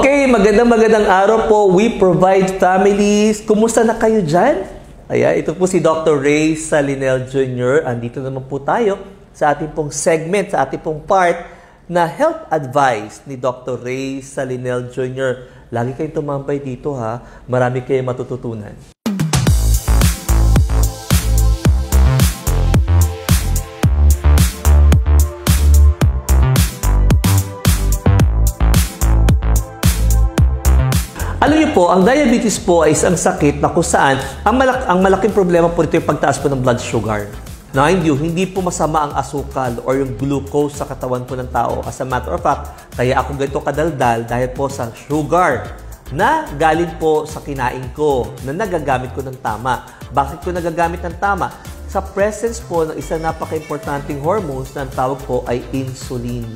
Okay, magandang araw po. We provide families. Kumusta na kayo dyan? Ayan, ito po si Dr. Ray Salinel Jr. Andito naman po tayo sa ating pong segment, sa ating pong part na health advice ni Dr. Ray Salinel Jr. Lagi kayong tumambay dito ha. Marami kayong matututunan. Alam niyo po, ang diabetes po ay isang sakit na kung saan ang malaking problema po ito yung pagtaas po ng blood sugar. Now, hindi po masama ang asukal or yung glucose sa katawan po ng tao. As a matter of fact, kaya ako ganito kadaldal dahil po sa sugar na galing po sa kinain ko, na nagagamit ko ng tama. Bakit ko nagagamit ng tama? Sa presence po ng isang napaka-importanting hormones na ang tawag po ay insulin.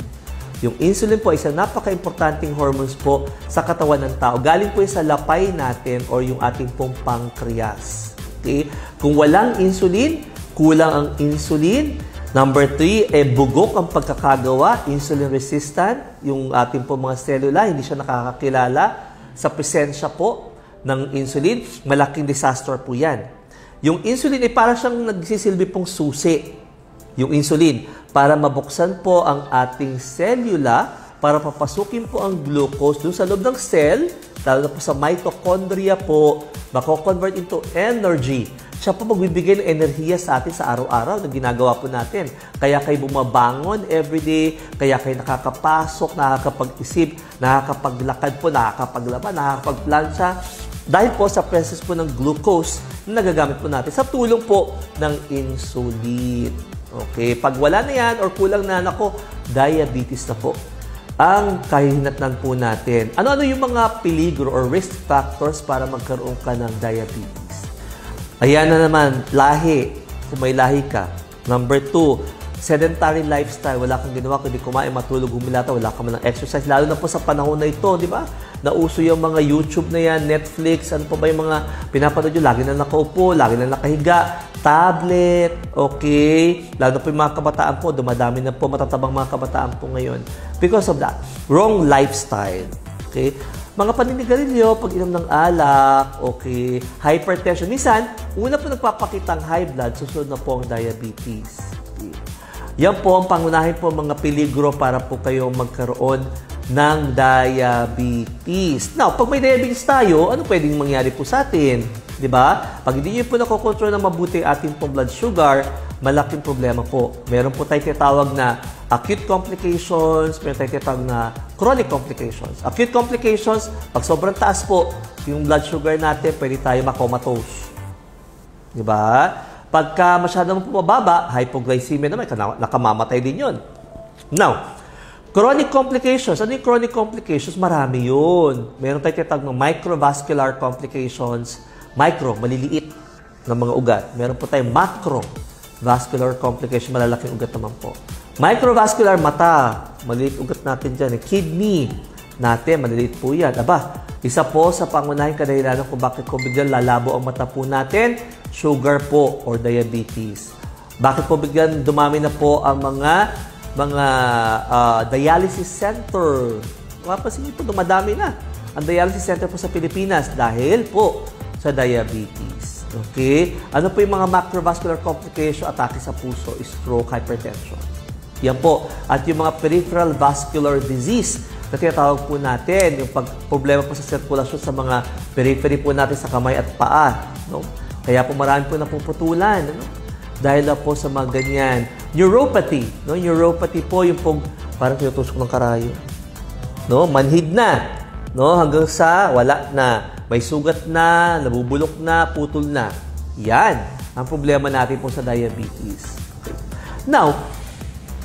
Yung insulin po ay isang napaka-importanting hormones po sa katawan ng tao. Galing po sa lapay natin or yung ating pong pancreas. Okay? Kung walang insulin, kulang ang insulin. Number 3, bugok ang pagkakagawa, insulin resistant. Yung ating pong mga selula, hindi siya nakakakilala sa presensya po ng insulin. Malaking disaster po yan. Yung insulin ay parang siyang nagsisilbi pong susi. Yung insulin, para mabuksan po ang ating selula, para papasukin po ang glucose doon sa loob ng cell, lalo na po sa mitochondria po, mako-convert into energy. Siya po magbibigay ng enerhiya sa atin sa araw-araw na ginagawa po natin. Kaya kayo bumabangon everyday, kaya kayo nakakapasok, nakakapag-isip, nakakapaglakad po, nakakapaglaban, nakakapagplansya. Dahil po sa presence po ng glucose na nagagamit po natin sa tulong po ng insulin. Okay, pag wala na yan or kulang na, nako, diabetes na po ang kahihinatnan po natin. Ano-ano yung mga peligro or risk factors para magkaroon ka ng diabetes? Ayan na naman, lahi. Kung may lahi ka. Number 2, sedentary lifestyle. Wala kang ginawa, kundi kumain, matulog, humilata, wala ka man ng exercise. Lalo na po sa panahon na ito, di ba? Nauso yung mga YouTube na yan, Netflix, ano pa ba yung mga pinapanood nyo? Lagi na nakaupo, lagi na nakahiga, tablet, okay? Lalo na po yung mga kabataan po, dumadami na po, matatabang mga kabataan po ngayon. Because of that, wrong lifestyle, okay? Mga paninigarilyo, pag-inom ng alak, okay? Hypertension. Minsan, una po nagpapakita ang high blood, susunod na po ang diabetes. Okay? Yan po ang pangunahin po mga peligro para po kayo magkaroon ng diabetes. Now, pag may diabetes tayo, ano pwedeng mangyari po sa atin? Diba? Pag hindi nyo po nakokontrol ng mabuti ating pong blood sugar, malaking problema po. Meron po tayo tinatawag na acute complications, meron tayo tinatawag na chronic complications. Acute complications, pag sobrang taas po yung blood sugar natin, pwede tayo makomatose. Diba? Pagka masyadong mababa, hypoglycemia naman, nakamamatay din yun. Now, chronic complications. Ano yung chronic complications? Marami yun. Meron tayo tinatawag ng microvascular complications. Micro, maliliit ng mga ugat. Meron po tayong macrovascular complication, malalaking ugat naman po. Microvascular, mata. Maliliit ugat natin dyan. Kidney natin, maliliit po yan. Aba, isa po sa pangunahing kadahilanan kung bakit po biglang lalabo ang mata po natin, sugar po or diabetes. Bakit po biglang dumami na po ang mga dialysis center? Mapapansin niyo po, dumadami na ang dialysis center po sa Pilipinas dahil po sa diabetes. Okay? Ano po yung mga macrovascular complication, atake sa puso, stroke, hypertension. Yan po. At yung mga peripheral vascular disease na tinatawag po natin, yung problema po sa sirkulasyon sa mga periphery po natin sa kamay at paa. No? Kaya po marami po napuputulan. Ano? Dahil na po sa mga ganyan. Neuropathy. No? Neuropathy po yung pong parang tinutusok ng karayo. No? Manhid na. No? Hanggang sa wala na. May sugat na, nabubulok na, putol na. Yan ang problema natin po sa diabetes. Okay. Now,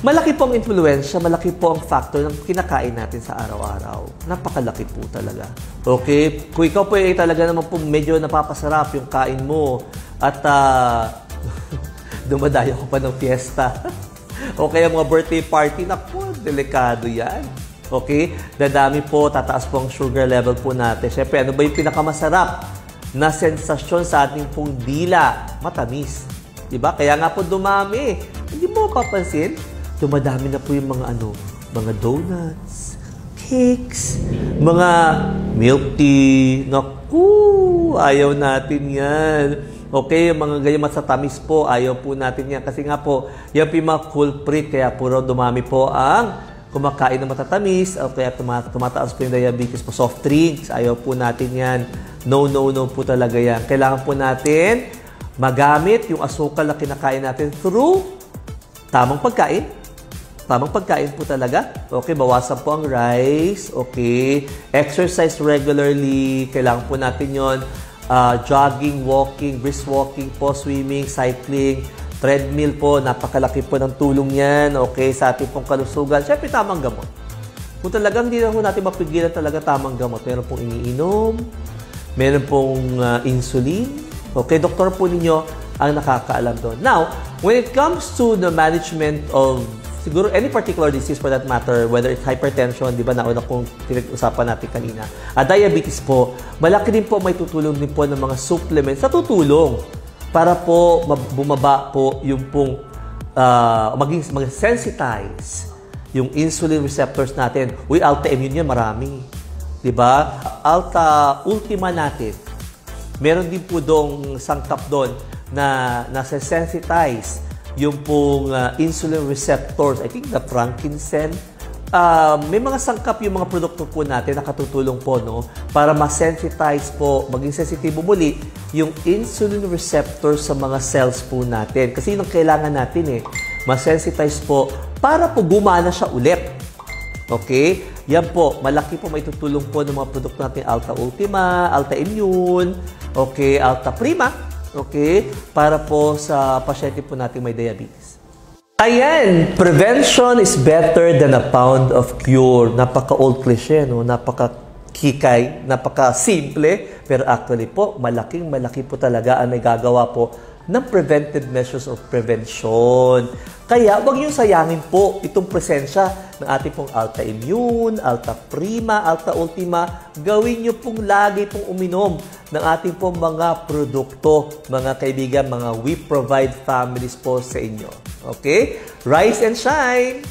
malaki po ang influensya, malaki po ang factor ng kinakain natin sa araw-araw. Napakalaki po talaga. Okay? Kung ikaw po ay talaga naman po medyo napapasarap yung kain mo at dumadayo ko pa ng fiesta. O kaya mga birthday party, naku, delikado yan. Okay? Dadami po, tataas po ang sugar level po natin. Siyempre, ano ba yung pinakamasarap na sensasyon sa ating pong dila? Matamis. Diba? Kaya nga po dumami. Hindi mo papansin, dumadami na po yung mga mga donuts, cakes, mga milk tea. Naku, ayaw natin yan. Okay, mga ganyan matatamis po, ayaw po natin yan. Kasi nga po, yan po yung mga culprit, kaya puro dumami po ang kumakain ng matatamis, o kaya tumataas po yung diabetes po. Soft drinks, ayaw po natin yan. No, no, no po talaga yan. Kailangan po natin magamit yung asukal na kinakain natin through tamang pagkain. Tamang pagkain po talaga. Okay, bawasan po ang rice. Okay, exercise regularly. Kailangan po natin yon. Jogging, walking, brisk walking po, swimming, cycling, treadmill po. Napakalaki po ng tulong yan. Okay, sa ating pong kalusugan. Siyempre, tamang gamot. Kung talagang hindi na po natin mapigilan talaga tamang gamot. Meron pong iniinom. Meron pong insulin. Okay, doktor po ninyo ang nakakaalam doon. Now, when it comes to the management of siguro any particular disease for that matter, whether it's hypertension, di ba, nauna kong pinag-usapan natin kanina, diabetes po, malaki din po may tutulong din po ng mga supplements sa tutulong para po bumaba po yung pong maging sensitize yung insulin receptors natin. Uy, alta-immune yan, marami. Di ba? Alta ultima natin. Meron din po dong sangkap doon na nasa-sensitize yung pong insulin receptors. I think the frankincense. May mga sangkap yung mga produkto po natin na katutulong po, no? Para ma-sensitize po, maging sensitibo muli yung insulin receptors sa mga cells po natin. Kasi yun ang kailangan natin eh. Ma-sensitize po para po gumana siya ulit. Okay? Yan po, malaki po may tutulong po ng mga produkto natin. Alta Ultima, Alta Immune, okay, Alta Prima. Okay? Para po sa pasyente po natin may diabetes. Ayan! Prevention is better than a pound of cure. Napaka-old cliche, no? Napaka-kikay, napaka-simple. Pero actually po, malaki po talaga ang nagagawa po ng preventive measures of prevention. Kaya, huwag niyong sayangin po itong presensya ng ating pong Alta Immune, Alta Prima, Alta Ultima. Gawin niyo pong lagi pong uminom ng ating pong mga produkto, mga kaibigan, mga We Provide Families po sa inyo. Okay? Rise and shine!